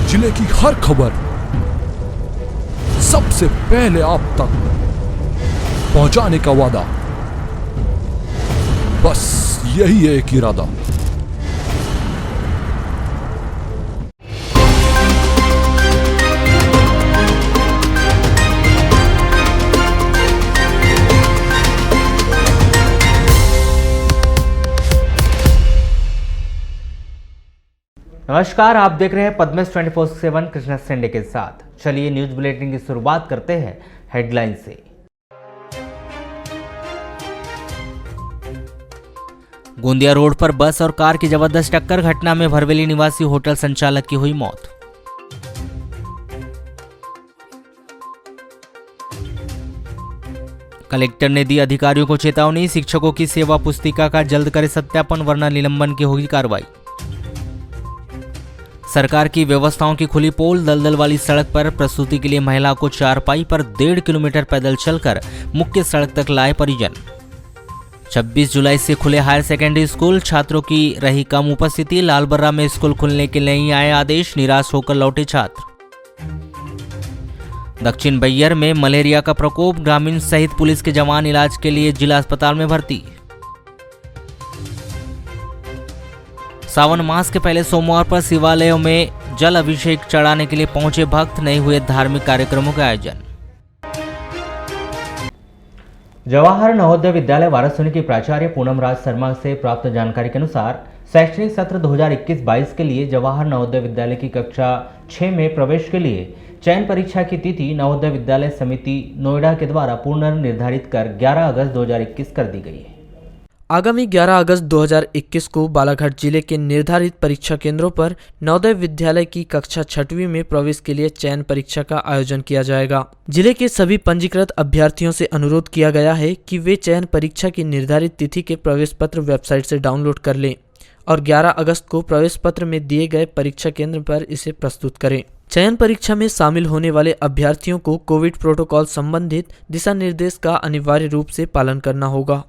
जिले की हर खबर सबसे पहले आप तक पहुंचाने का वादा, बस यही है एक इरादा। नमस्कार, आप देख रहे हैं पद्मस 24/7 कृष्णा सेंडे के साथ। चलिए न्यूज बुलेटिन की शुरुआत करते हैं हेडलाइन से। गोंदिया रोड पर बस और कार की जबरदस्त टक्कर, घटना में भरवेली निवासी होटल संचालक की हुई मौत। कलेक्टर ने दी अधिकारियों को चेतावनी, शिक्षकों की सेवा पुस्तिका का जल्द करे सत्यापन वरना निलंबन की होगी कार्रवाई। सरकार की व्यवस्थाओं की खुली पोल, दलदल वाली सड़क पर प्रसूति के लिए महिला को चारपाई पर 1.5 किलोमीटर पैदल चलकर मुख्य सड़क तक लाए परिजन। 26 जुलाई से खुले हायर सेकेंडरी स्कूल, छात्रों की रही कम उपस्थिति, लालबर्रा में स्कूल खुलने के नहीं आए आदेश, निराश होकर लौटे छात्र। दक्षिण बैयर में मलेरिया का प्रकोप, ग्रामीण सहित पुलिस के जवान इलाज के लिए जिला अस्पताल में भर्ती। सावन मास के पहले सोमवार पर शिवालयों में जल अभिषेक चढ़ाने के लिए पहुंचे भक्त, नहीं हुए धार्मिक कार्यक्रमों के आयोजन। जवाहर नवोदय विद्यालय वाराणसी की प्राचार्य पूनम राज शर्मा से प्राप्त जानकारी के अनुसार शैक्षणिक सत्र 2021-22 के लिए जवाहर नवोदय विद्यालय की कक्षा 6 में प्रवेश के लिए चयन परीक्षा की तिथि नवोदय विद्यालय समिति नोएडा के द्वारा पुनर्निर्धारित कर 11 अगस्त 2021 कर दी गई है। आगामी 11 अगस्त 2021 को बालाघाट जिले के निर्धारित परीक्षा केंद्रों पर नवोदय विद्यालय की कक्षा 6वीं में प्रवेश के लिए चयन परीक्षा का आयोजन किया जाएगा। जिले के सभी पंजीकृत अभ्यर्थियों से अनुरोध किया गया है कि वे चयन परीक्षा की निर्धारित तिथि के प्रवेश पत्र वेबसाइट से डाउनलोड कर लें और 11 अगस्त को प्रवेश पत्र में दिए गए परीक्षा केंद्र पर इसे प्रस्तुत करें। चयन परीक्षा में शामिल होने वाले अभ्यर्थियों को कोविड प्रोटोकॉल संबंधित दिशा निर्देश का अनिवार्य रूप से पालन करना होगा।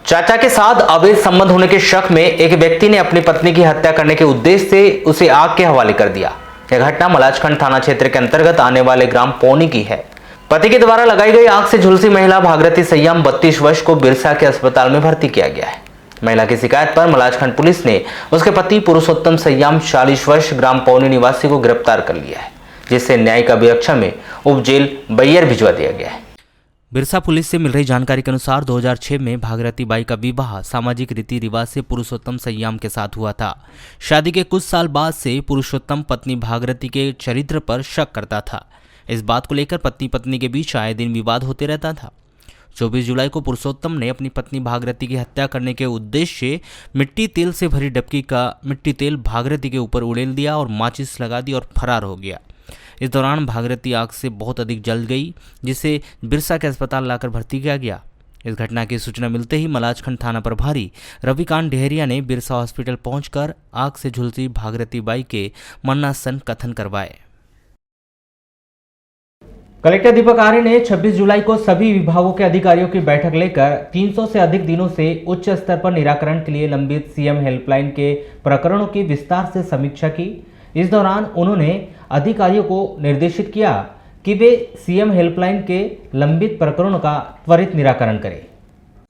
चाचा के साथ अवैध संबंध होने के शक में एक व्यक्ति ने अपनी पत्नी की हत्या करने के उद्देश्य से उसे आग के हवाले कर दिया। यह घटना मलाजखंड थाना क्षेत्र के अंतर्गत आने वाले ग्राम पौनी की है। पति के द्वारा लगाई गई आग से झुलसी महिला भागीरथी सय्याम 32 वर्ष को बिरसा के अस्पताल में भर्ती किया गया है। महिला की शिकायत पर मलाजखंड पुलिस ने उसके पति पुरुषोत्तम सय्याम 40 वर्ष ग्राम पौनी निवासी को गिरफ्तार कर लिया है, जिससे न्यायिक अभिरक्षा में उप जेल बैयर भिजवा दिया गया है। बिरसा पुलिस से मिल रही जानकारी के अनुसार 2006 में भागीरथी बाई का विवाह सामाजिक रीति रिवाज से पुरुषोत्तम सय्याम के साथ हुआ था। शादी के कुछ साल बाद से पुरुषोत्तम पत्नी भागीरथी के चरित्र पर शक करता था। इस बात को लेकर पत्नी पत्नी के बीच आए दिन विवाद होते रहता था। 24 जुलाई को पुरुषोत्तम ने अपनी पत्नी भागीरथी की हत्या करने के उद्देश्य से मिट्टी तेल से भरी डबकी का मिट्टी तेल भागीरथी के ऊपर उड़ेल दिया और माचिस लगा दी और फरार हो गया। इस दौरान भागीरथी आग से बहुत अधिक जल गई, जिसे बिरसा के अस्पताल लाकर भर्ती किया गया। इस घटना की सूचना मिलते ही मलाजखंड थाना प्रभारी रविकांत डेहरिया ने बिरसा हॉस्पिटल पहुंचकर आग से झुलसी भागीरथी बाई के मरणासन कथन करवाए। कलेक्टर दीपक आर्य ने 26 जुलाई को सभी विभागों के अधिकारियों की बैठक लेकर 300 से अधिक दिनों से उच्च स्तर पर निराकरण के लिए लंबित सीएम हेल्पलाइन के प्रकरणों की विस्तार से समीक्षा की। इस दौरान उन्होंने अधिकारियों को निर्देशित किया कि वे सीएम हेल्पलाइन के लंबित प्रकरणों का त्वरित निराकरण करें।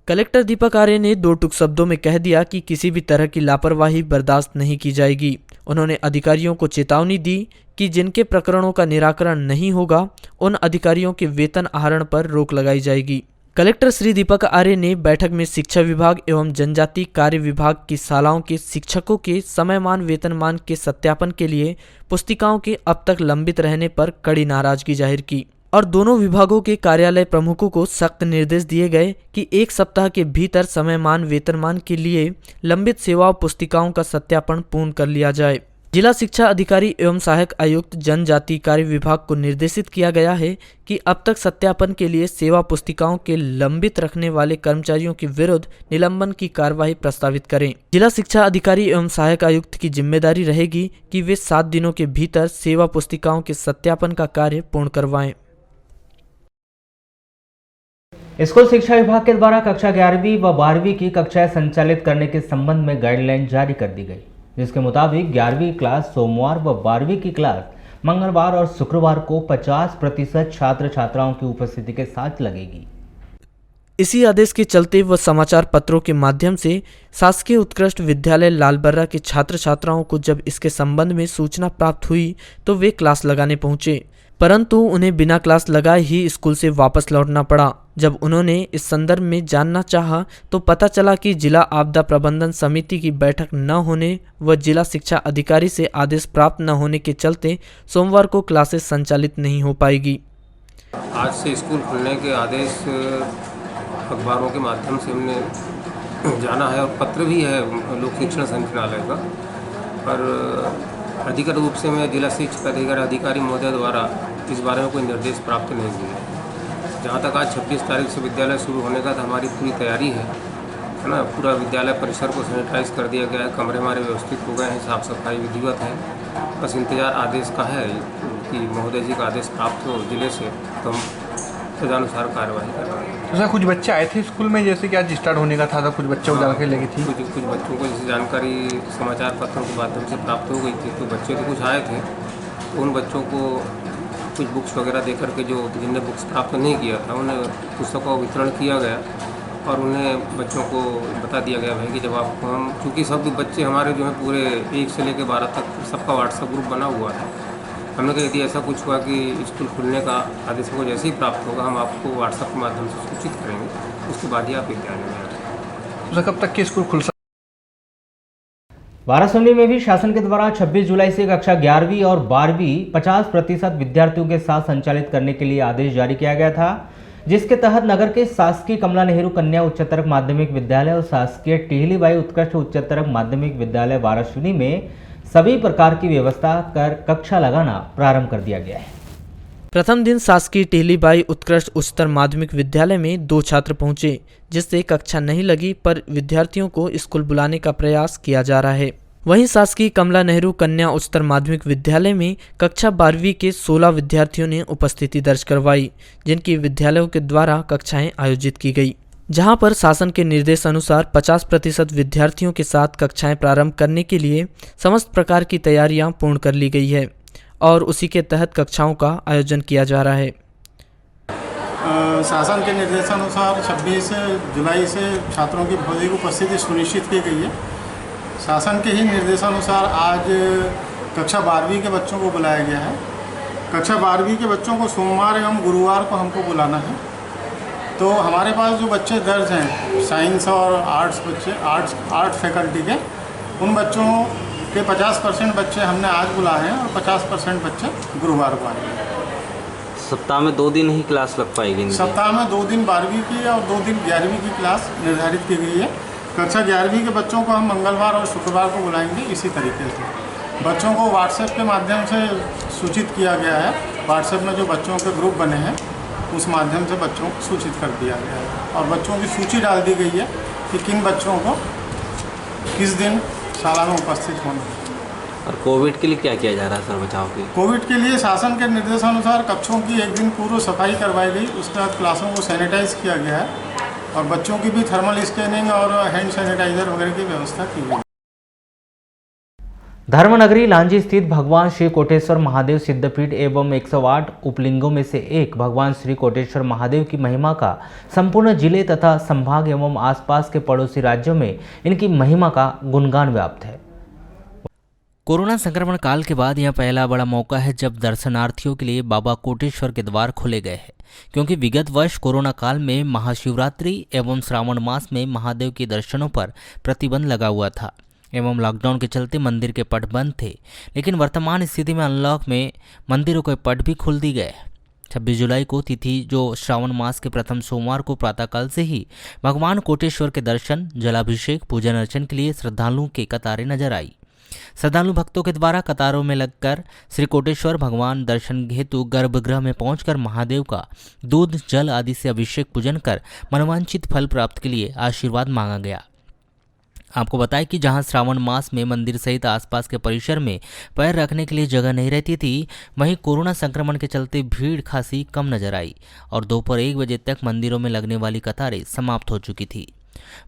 कलेक्टर दीपक आर्य ने 2 टूक शब्दों में कह दिया कि किसी भी तरह की लापरवाही बर्दाश्त नहीं की जाएगी। उन्होंने अधिकारियों को चेतावनी दी कि जिनके प्रकरणों का निराकरण नहीं होगा, उन अधिकारियों के वेतन आहरण पर रोक लगाई जाएगी। कलेक्टर श्री दीपक आर्य ने बैठक में शिक्षा विभाग एवं जनजाति कार्य विभाग की शालाओं के शिक्षकों के समयमान वेतनमान के सत्यापन के लिए पुस्तिकाओं के अब तक लंबित रहने पर कड़ी नाराजगी जाहिर की और दोनों विभागों के कार्यालय प्रमुखों को सख्त निर्देश दिए गए कि 1 सप्ताह के भीतर समयमान वेतनमान के लिए लंबित सेवा पुस्तिकाओं का सत्यापन पूर्ण कर लिया जाए। जिला शिक्षा अधिकारी एवं सहायक आयुक्त जनजाति कार्य विभाग को निर्देशित किया गया है कि अब तक सत्यापन के लिए सेवा पुस्तिकाओं के लंबित रखने वाले कर्मचारियों के विरुद्ध निलंबन की कार्यवाही प्रस्तावित करें। जिला शिक्षा अधिकारी एवं सहायक आयुक्त की जिम्मेदारी रहेगी कि वे 7 दिनों के भीतर सेवा पुस्तिकाओं के सत्यापन का कार्य पूर्ण करवाएं। स्कूल शिक्षा विभाग के द्वारा कक्षा 11वीं व 12वीं की कक्षाएं संचालित करने के संबंध में गाइडलाइन जारी कर दी गई। जिसके मुताबिक 11वीं क्लास सोमवार व 12वीं की क्लास मंगलवार और शुक्रवार को 50% छात्र छात्राओं की उपस्थिति के साथ लगेगी। इसी आदेश के चलते व समाचार पत्रों के माध्यम से शासकीय उत्कृष्ट विद्यालय लालबर्रा के छात्र छात्राओं को जब इसके संबंध में सूचना प्राप्त हुई तो वे क्लास लगाने पहुंचे, परंतु उन्हें बिना क्लास लगाए ही स्कूल से वापस लौटना पड़ा। जब उन्होंने इस संदर्भ में जानना चाहा तो पता चला कि जिला आपदा प्रबंधन समिति की बैठक न होने व जिला शिक्षा अधिकारी से आदेश प्राप्त न होने के चलते सोमवार को क्लासेस संचालित नहीं हो पाएगी। आज से स्कूल खुलने के आदेश अखबारों के माध्यम से हमने जाना है और पत्र भी है लोक शिक्षण संचालनालय का, पर अधिकृत रूप से मैं जिला शिक्षा अधिकारी महोदय द्वारा इस बारे में कोई निर्देश प्राप्त नहीं हुए। जहाँ तक आज 26 तारीख से विद्यालय शुरू होने का तो हमारी पूरी तैयारी है ना। पूरा विद्यालय परिसर को सैनिटाइज कर दिया गया है, कमरे हमारे व्यवस्थित हो गए हैं, साफ़ सफाई विधिवत है। बस इंतज़ार आदेश का है कि महोदय जी का आदेश प्राप्त हो जिले से, तो हम तदनुसार कार्रवाई कर रहे हैं। तो सर कुछ बच्चे आए थे स्कूल में, जैसे कि आज स्टार्ट होने का था तो कुछ बच्चे उजाला के लगी थी। कुछ बच्चों को जैसे जानकारी समाचार पत्रों के माध्यम से प्राप्त हो गई थी, तो बच्चे तो कुछ आए थे, तो उन बच्चों को कुछ बुक्स वगैरह दे करके जो जिनने बुक्स प्राप्त नहीं किया था उन्हें पुस्तकों का वितरण किया गया और उन्हें बच्चों को बता दिया गया भाई कि जब आपको हम, चूँकि सब बच्चे हमारे जो हैं पूरे 1 से लेकर 12 तक सबका व्हाट्सएप ग्रुप बना हुआ है। हमने कहा यदि ऐसा कुछ हुआ कि स्कूल खुलने का आदेश को जैसे ही प्राप्त होगा हम आपको व्हाट्सएप के माध्यम से सूचित करेंगे, उसके बाद ही आप विद्यालय में आएंगे। तो सर कब तक के स्कूल खुल सकते? वारासोनी में भी शासन के द्वारा 26 जुलाई से कक्षा 11वीं और 12वीं 50% विद्यार्थियों के साथ संचालित करने के लिए आदेश जारी किया गया था, जिसके तहत नगर के शासकीय कमला नेहरू कन्या उच्चतर माध्यमिक विद्यालय और शासकीय टिहलीबाई उत्कृष्ट उच्चतर माध्यमिक विद्यालय वारासोनी में सभी प्रकार की व्यवस्था कर कक्षा लगाना प्रारंभ कर दिया गया है। प्रथम दिन शासकीय टिहलीबाई उत्कृष्ट उच्चतर माध्यमिक विद्यालय में 2 छात्र पहुंचे, जिससे कक्षा नहीं लगी, पर विद्यार्थियों को स्कूल बुलाने का प्रयास किया जा रहा है। वहीं शासकीय कमला नेहरू कन्या उच्चतर माध्यमिक विद्यालय में कक्षा 12वीं के 16 विद्यार्थियों ने उपस्थिति दर्ज करवाई, जिनकी विद्यालयों के द्वारा कक्षाएं आयोजित की गई, जहां पर शासन के निर्देशानुसार 50% विद्यार्थियों के साथ कक्षाएं प्रारंभ करने के लिए समस्त प्रकार की तैयारियां पूर्ण कर ली गई है और उसी के तहत कक्षाओं का आयोजन किया जा रहा है। शासन के निर्देशानुसार 26 जुलाई से छात्रों की भौतिक उपस्थिति सुनिश्चित की गई है। शासन के ही निर्देशानुसार आज कक्षा 12वीं के बच्चों को बुलाया गया है। कक्षा 12वीं के बच्चों को सोमवार एवं गुरुवार को हमको बुलाना है। तो हमारे पास जो बच्चे दर्ज हैं साइंस और आर्ट्स बच्चे, आर्ट फैकल्टी के, उन बच्चों के 50% बच्चे हमने आज बुलाए हैं और 50% बच्चे गुरुवार को आएंगे। सप्ताह में 2 दिन ही क्लास लग पाएगी? सप्ताह में 2 दिन 12वीं की और 2 दिन 11वीं की क्लास निर्धारित की गई है। कक्षा 11वीं के बच्चों को हम मंगलवार और शुक्रवार को बुलाएंगे। इसी तरीके से बच्चों को व्हाट्सएप के माध्यम से सूचित किया गया है। व्हाट्सएप में जो बच्चों के ग्रुप बने हैं उस माध्यम से बच्चों को सूचित कर दिया गया है और बच्चों की सूची डाल दी गई है कि किन बच्चों को किस दिन शाला में उपस्थित होना है। और कोविड के लिए क्या किया जा रहा है सर बचाव के? कोविड के लिए शासन के निर्देशानुसार कक्षों की 1 दिन पूर्व सफाई करवाई गई, उसके बाद क्लासों को सैनिटाइज किया गया है और बच्चों की भी थर्मल स्कैनिंग और हैंड सैनिटाइजर वगैरह की व्यवस्था की गई। धर्मनगरी लांजी स्थित भगवान श्री कोटेश्वर महादेव सिद्धपीठ एवं 108 उपलिंगों में से एक भगवान श्री कोटेश्वर महादेव की महिमा का संपूर्ण जिले तथा संभाग एवं आसपास के पड़ोसी राज्यों में इनकी महिमा का गुणगान व्याप्त है। कोरोना संक्रमण काल के बाद यह पहला बड़ा मौका है जब दर्शनार्थियों के लिए बाबा कोटेश्वर के द्वार खोले गए हैं, क्योंकि विगत वर्ष कोरोना काल में महाशिवरात्रि एवं श्रावण मास में महादेव के दर्शनों पर प्रतिबंध लगा हुआ था एवं लॉकडाउन के चलते मंदिर के पट बंद थे। लेकिन वर्तमान स्थिति में अनलॉक में मंदिरों के पट भी खोल दी गए। 26 जुलाई को तिथि जो श्रावण मास के प्रथम सोमवार को प्रातःकाल से ही भगवान कोटेश्वर के दर्शन, जलाभिषेक, पूजन अर्चन के लिए श्रद्धालुओं की कतारें नजर आई। श्रद्धालु भक्तों के द्वारा कतारों में लगकर श्री कोटेश्वर भगवान दर्शन हेतु गर्भगृह में पहुंचकर महादेव का दूध, जल आदि से अभिषेक पूजन कर मनवांछित फल प्राप्त के लिए आशीर्वाद मांगा गया। आपको बताएं कि जहां श्रावण मास में मंदिर सहित आसपास के परिसर में पैर रखने के लिए जगह नहीं रहती थी, वहीं कोरोना संक्रमण के चलते भीड़ खासी कम नजर आई और दोपहर 1 बजे तक मंदिरों में लगने वाली कतारें समाप्त हो चुकी थी।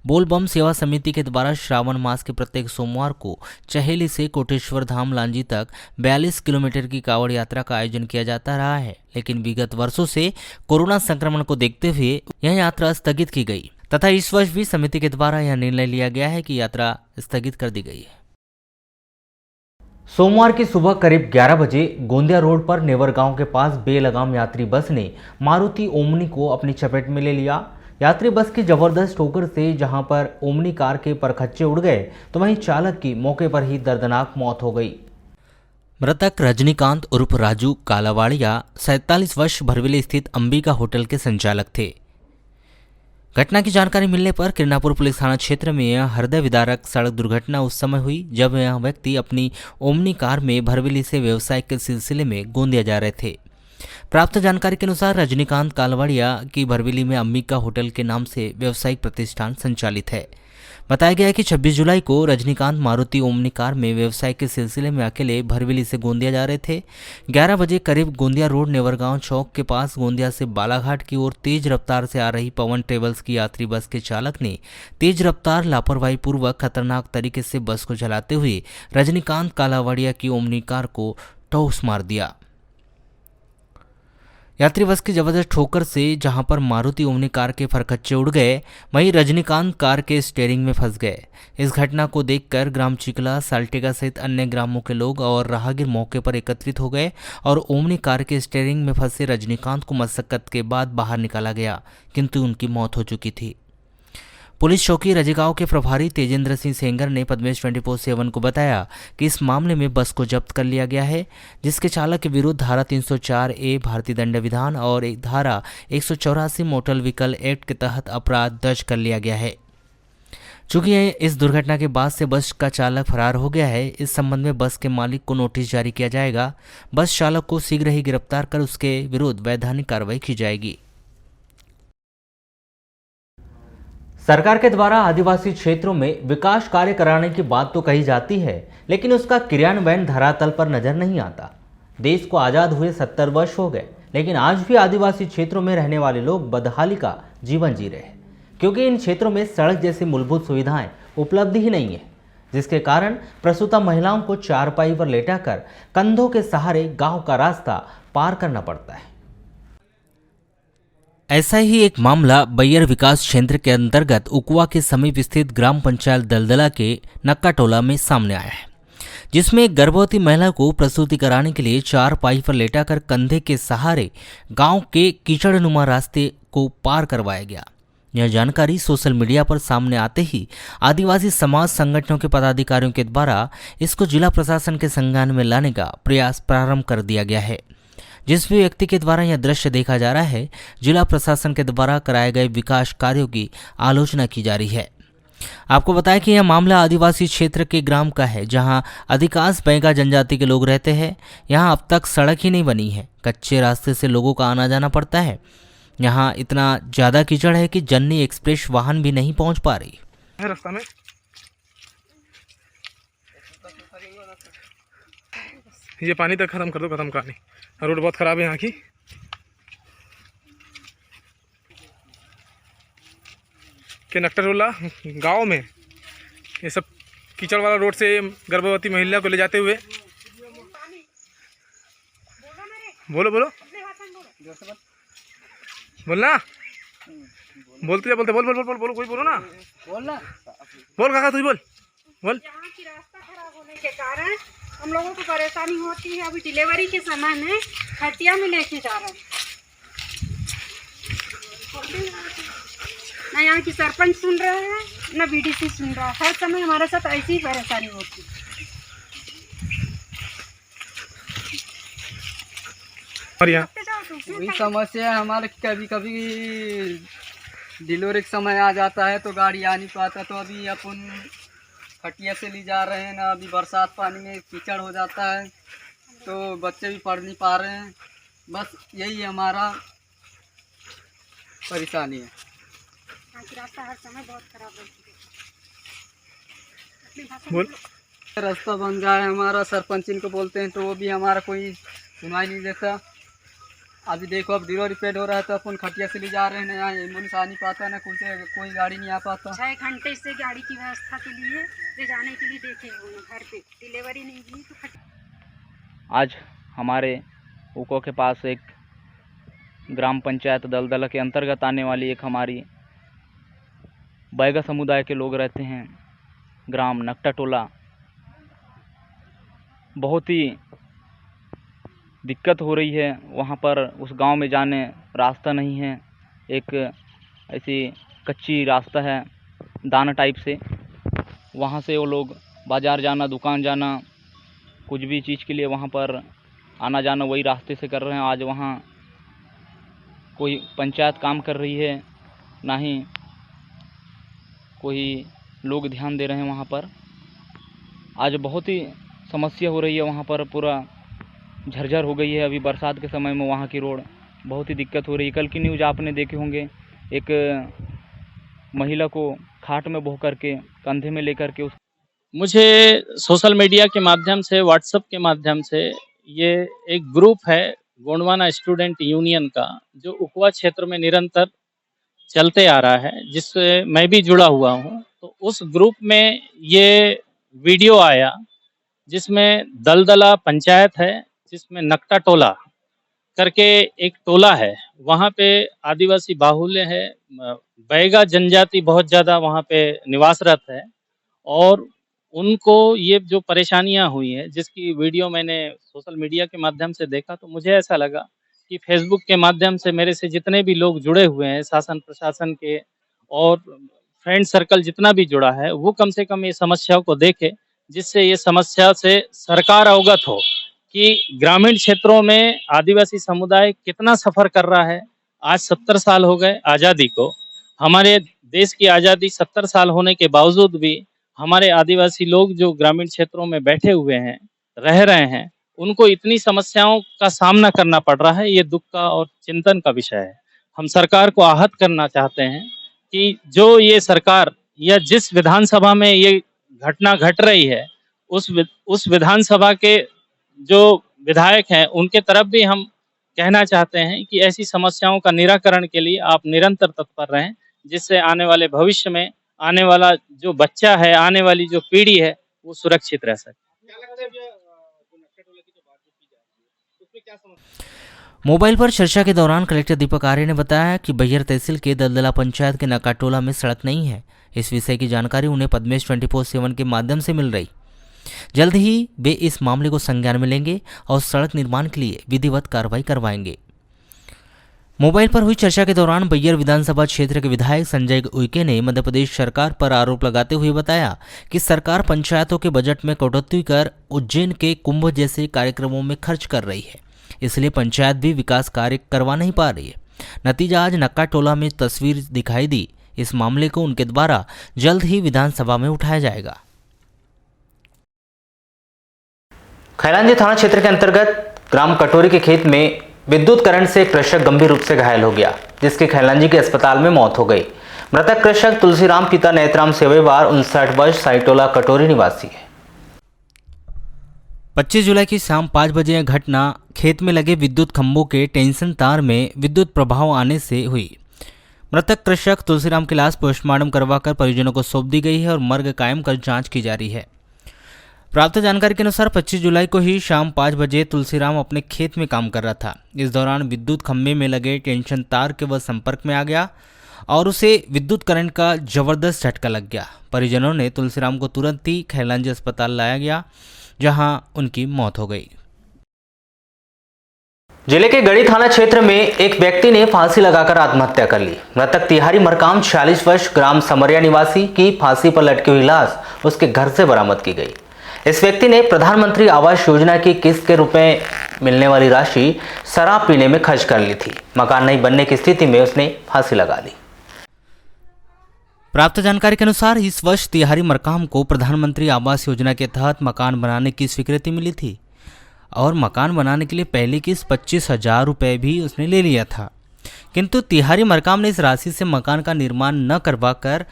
बोलबम सेवा समिति के द्वारा श्रावण मास के प्रत्येक सोमवार को चहेली से कोटेश्वर धाम लांजी तक 42 किलोमीटर की कांवड़ यात्रा का आयोजन किया जाता रहा है, लेकिन विगत वर्षों से कोरोना संक्रमण को देखते हुए यह यात्रा स्थगित की गई तथा इस वर्ष भी समिति के द्वारा यह निर्णय लिया गया है कि यात्रा स्थगित कर दी गई है। सोमवार की सुबह करीब 11 बजे गोंदिया रोड पर नेवर गांव के पास बेलगाम यात्री बस ने मारुति ओमनी को अपनी चपेट में ले लिया। यात्री बस की जबरदस्त ठोकर से जहां पर ओमनी कार के परखच्चे उड़ गए तो वहीं चालक की मौके पर ही दर्दनाक मौत हो गई। मृतक रजनीकांत उर्फ राजू कालावाड़िया 47 वर्ष भरवेली स्थित अंबिका होटल के संचालक थे। घटना की जानकारी मिलने पर किरनापुर पुलिस थाना क्षेत्र में यह हृदय विदारक सड़क दुर्घटना उस समय हुई जब यह व्यक्ति अपनी ओमनी कार में भरवेली से व्यवसाय के सिलसिले में गोंदिया जा रहे थे। प्राप्त जानकारी के अनुसार रजनीकांत कालवाड़िया की भरवेली में अंबिका होटल के नाम से व्यावसायिक प्रतिष्ठान संचालित है। बताया गया है कि 26 जुलाई को रजनीकांत मारुति ओमनी कार में व्यवसाय के सिलसिले में अकेले भरवेली से गोंदिया जा रहे थे। 11 बजे करीब गोंदिया रोड नेवरगांव चौक के पास गोंदिया से बालाघाट की ओर तेज रफ्तार से आ रही पवन ट्रेवल्स की यात्री बस के चालक ने तेज रफ्तार लापरवाही पूर्वक खतरनाक तरीके से बस को चलाते हुए रजनीकांत कालावाड़िया की ओमनी कार को ठोस मार दिया। यात्री बस की जबरदस्त ठोकर से जहां पर मारुति ओमनी कार के फरकच्चे उड़ गए वहीं रजनीकांत कार के स्टीयरिंग में फंस गए। इस घटना को देखकर ग्राम चिकला, साल्टेगा सहित अन्य ग्रामों के लोग और राहगीर मौके पर एकत्रित हो गए और ओमनी कार के स्टीयरिंग में फंसे रजनीकांत को मशक्कत के बाद बाहर निकाला गया, किंतु उनकी मौत हो चुकी थी। पुलिस चौकी रजेगांव के प्रभारी तेजेंद्र सिंह सेंगर ने पद्मेश 24/7 को बताया कि इस मामले में बस को जब्त कर लिया गया है, जिसके चालक के विरुद्ध धारा 304A भारतीय दंड विधान और एक धारा 184 मोटर व्हीकल एक्ट के तहत अपराध दर्ज कर लिया गया है। चूंकि इस दुर्घटना के बाद से बस का चालक फरार हो गया है, इस संबंध में बस के मालिक को नोटिस जारी किया जाएगा। बस चालक को शीघ्र ही गिरफ्तार कर उसके विरुद्ध वैधानिक कार्रवाई की जाएगी। सरकार के द्वारा आदिवासी क्षेत्रों में विकास कार्य कराने की बात तो कही जाती है, लेकिन उसका क्रियान्वयन धरातल पर नजर नहीं आता। देश को आज़ाद हुए 70 वर्ष हो गए, लेकिन आज भी आदिवासी क्षेत्रों में रहने वाले लोग बदहाली का जीवन जी रहे हैं, क्योंकि इन क्षेत्रों में सड़क जैसी मूलभूत सुविधाएं उपलब्ध ही नहीं है, जिसके कारण प्रसूता महिलाओं को चारपाई पर लेटाकर कंधों के सहारे गांव का रास्ता पार करना पड़ता है। ऐसा ही एक मामला बैयर विकास क्षेत्र के अंतर्गत उकुआ के समीप स्थित ग्राम पंचायत दलदला के नक्का टोला में सामने आया है, जिसमें एक गर्भवती महिला को प्रसूति कराने के लिए चारपाई पर लेटाकर कंधे के सहारे गांव के कीचड़नुमा रास्ते को पार करवाया गया। यह जानकारी सोशल मीडिया पर सामने आते ही आदिवासी समाज संगठनों के पदाधिकारियों के द्वारा इसको जिला प्रशासन के संज्ञान में लाने का प्रयास प्रारंभ कर दिया गया है। जिस भी व्यक्ति के द्वारा यह दृश्य देखा जा रहा है, जिला प्रशासन के द्वारा कराए गए विकास कार्यों की आलोचना की जा रही है। आपको बताएं कि यह मामला आदिवासी क्षेत्र के ग्राम का है, जहां अधिकांश बैंगा जनजाति के लोग रहते हैं। यहां अब तक सड़क ही नहीं बनी है, कच्चे रास्ते से लोगों का आना जाना पड़ता है। यहां इतना ज़्यादा कीचड़ है कि जननी एक्सप्रेस वाहन भी नहीं पहुंच पा रही। रास्ता में ये पानी तक खत्म कर दो, खत्म कहानी। रोड बहुत ख़राब है यहाँ की। के नक्टरोला गांव में ये सब कीचड़ वाला रोड से गर्भवती महिला को ले जाते हुए बोलो बोलो बोलना बोलते जा बोलते बोल बोल बोल बोल कोई बोलो ना बोल काका तू बोल बोल। यहाँ की रास्ता खराब होने के कारण हम लोगों को परेशानी होती है। अभी डिलीवरी के समय में खटिया में लेके जा रहे हैं, ना यहाँ की सरपंच सुन रहे हैं, ना बीडीसी सुन रहा है। हर समय हमारे साथ ऐसी ही परेशानी होती है। और यहाँ वही समस्या है हमारे, कभी कभी डिलीवरी का समय आ जाता है तो गाड़ी आ नहीं पाता, तो अभी अपन खटिया से ले जा रहे हैं ना। अभी बरसात पानी में कीचड़ हो जाता है तो बच्चे भी पढ़ नहीं पा रहे हैं। बस यही हमारा परेशानी है। रास्ता हर समय बहुत खराब है। बोल। रास्ता बन जाए हमारा, सरपंच इनको बोलते हैं तो वो भी हमारा कोई सुनाई नहीं देता। अभी देखो अब जीरो रिपेयर हो रहा है तो अपन खटिया से ले जा रहे हैं ना, यहाँ एम्बुलेंस आ नहीं पाता ना, कोई गाड़ी नहीं आ पाता। 6 घंटे से गाड़ी की व्यवस्था के लिए ले जाने के लिए देखे हुए हैं, घर पे डिलीवरी नहीं हुई तो आज हमारे उको के पास एक ग्राम पंचायत दलदला के अंतर्गत आने वाली एक हमारी बैगा समुदाय के लोग रहते हैं, ग्राम नकटा टोला। बहुत ही दिक्कत हो रही है वहाँ पर, उस गांव में जाने रास्ता नहीं है, एक ऐसी कच्ची रास्ता है दाना टाइप से, वहाँ से वो लोग बाज़ार जाना, दुकान जाना, कुछ भी चीज़ के लिए वहाँ पर आना जाना वही रास्ते से कर रहे हैं। आज वहाँ कोई पंचायत काम कर रही है, ना ही कोई लोग ध्यान दे रहे हैं वहाँ पर। आज बहुत ही समस्या हो रही है वहाँ पर, पूरा झरझर हो गई है। अभी बरसात के समय में वहाँ की रोड बहुत ही दिक्कत हो रही है। कल की न्यूज़ आपने देखे होंगे, एक महिला को खाट में बो करके कंधे में लेकर के मुझे सोशल मीडिया के माध्यम से, व्हाट्सएप के माध्यम से, ये एक ग्रुप है गोंडवाना स्टूडेंट यूनियन का, जो उकवा क्षेत्र में निरंतर चलते आ रहा है, जिससे मैं भी जुड़ा हुआ हूँ। तो उस ग्रुप में ये वीडियो आया जिसमें दलदला पंचायत है, जिसमें नकटा टोला करके एक टोला है, वहाँ पे आदिवासी बाहुल्य है, बैगा जनजाति बहुत ज़्यादा वहाँ पे निवासरत है, और उनको ये जो परेशानियाँ हुई हैं, जिसकी वीडियो मैंने सोशल मीडिया के माध्यम से देखा, तो मुझे ऐसा लगा कि फेसबुक के माध्यम से मेरे से जितने भी लोग जुड़े हुए हैं, शासन प्रशासन के और फ्रेंड सर्कल जितना भी जुड़ा है, वो कम से कम ये समस्याओं को देखे, जिससे ये समस्या से सरकार अवगत हो कि ग्रामीण क्षेत्रों में आदिवासी समुदाय कितना सफ़र कर रहा है। आज 70 साल हो गए आज़ादी को, हमारे देश की आज़ादी 70 साल होने के बावजूद भी हमारे आदिवासी लोग जो ग्रामीण क्षेत्रों में बैठे हुए हैं, रह रहे हैं, उनको इतनी समस्याओं का सामना करना पड़ रहा है। ये दुख का और चिंतन का विषय है। हम सरकार को आहत करना चाहते हैं कि जो ये सरकार या जिस विधानसभा में ये घटना घट रही है, उस विधानसभा के जो विधायक हैं, उनके तरफ भी हम कहना चाहते हैं कि ऐसी समस्याओं का निराकरण के लिए आप निरंतर तत्पर रहें, जिससे आने वाले भविष्य में आने वाला जो बच्चा है, आने वाली जो पीढ़ी है, वो सुरक्षित रह सके। मोबाइल पर चर्चा के दौरान कलेक्टर दीपक आर्य ने बताया कि बैहर तहसील के दलदला पंचायत के नकाटोला में सड़क नहीं है। इस विषय की जानकारी उन्हें पद्मेश 24/7 के माध्यम से मिल रही। जल्द ही वे इस मामले को संज्ञान में लेंगे और सड़क निर्माण के लिए विधिवत कार्रवाई करवाएंगे। मोबाइल पर हुई चर्चा के दौरान बैहर विधानसभा क्षेत्र के विधायक संजय उइके ने मध्य प्रदेश सरकार पर आरोप लगाते हुए बताया कि सरकार पंचायतों के बजट में कटौती कर उज्जैन के कुंभ जैसे कार्यक्रमों में खर्च कर रही है, इसलिए पंचायत भी विकास कार्य करवा नहीं पा रही है। नतीजा आज नक्का टोला में तस्वीर दिखाई दी। इस मामले को उनके द्वारा जल्द ही विधानसभा में उठाया जाएगा। खैलांजी थाना क्षेत्र के अंतर्गत ग्राम कटोरी के खेत में विद्युत करंट से कृषक गंभीर रूप से घायल हो गया, जिसकी खैलांजी के अस्पताल में मौत हो गई। मृतक कृषक तुलसीराम पिता नेतराम सेवेवार 59 वर्ष साइटोला कटोरी निवासी है। 25 जुलाई की शाम 5 बजे यह घटना खेत में लगे विद्युत खंभों के टेंशन तार में विद्युत प्रभाव आने से हुई। मृतक कृषक तुलसीराम की लाश पोस्टमार्टम करवाकर परिजनों को सौंप दी गई है और मर्ग कायम कर जांच की जा रही है। प्राप्त जानकारी के अनुसार 25 जुलाई को ही शाम 5 बजे तुलसीराम अपने खेत में काम कर रहा था। इस दौरान विद्युत खंभे में लगे टेंशन तार के वह संपर्क में आ गया और उसे विद्युत करंट का जबरदस्त झटका लग गया। परिजनों ने तुलसीराम को तुरंत ही खैलांजी अस्पताल लाया गया, जहां उनकी मौत हो गई। जिले के गढ़ी थाना क्षेत्र में एक व्यक्ति ने फांसी लगाकर आत्महत्या कर ली। मृतक तिहारी मरकाम 46 वर्ष ग्राम समरिया निवासी की फांसी पर लटकी हुई लाश उसके घर से बरामद की गई। इस व्यक्ति ने प्रधानमंत्री आवास योजना की किस्त के रूप में मिलने वाली राशि शराब पीने में खर्च कर ली थी। मकान नहीं बनने की स्थिति में उसने फांसी लगा ली। प्राप्त जानकारी के अनुसार इस वर्ष तिहारी मरकाम को प्रधानमंत्री आवास योजना के तहत मकान बनाने की स्वीकृति मिली थी और मकान बनाने के लिए पहली किस्त 25,000 रुपये भी उसने ले लिया था, किंतु तिहारी मरकाम ने इस राशि से मकान का निर्माण न करवाकर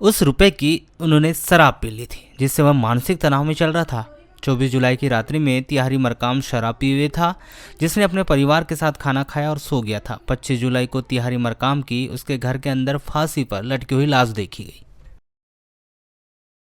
उस रुपए की उन्होंने शराब पी ली थी, जिससे वह मानसिक तनाव में चल रहा था। 24 जुलाई की रात्रि में तिहारी मरकाम शराब पिए हुए था, जिसने अपने परिवार के साथ खाना खाया और सो गया था। 25 जुलाई को तिहारी मरकाम की उसके घर के अंदर फांसी पर लटकी हुई लाश देखी गई।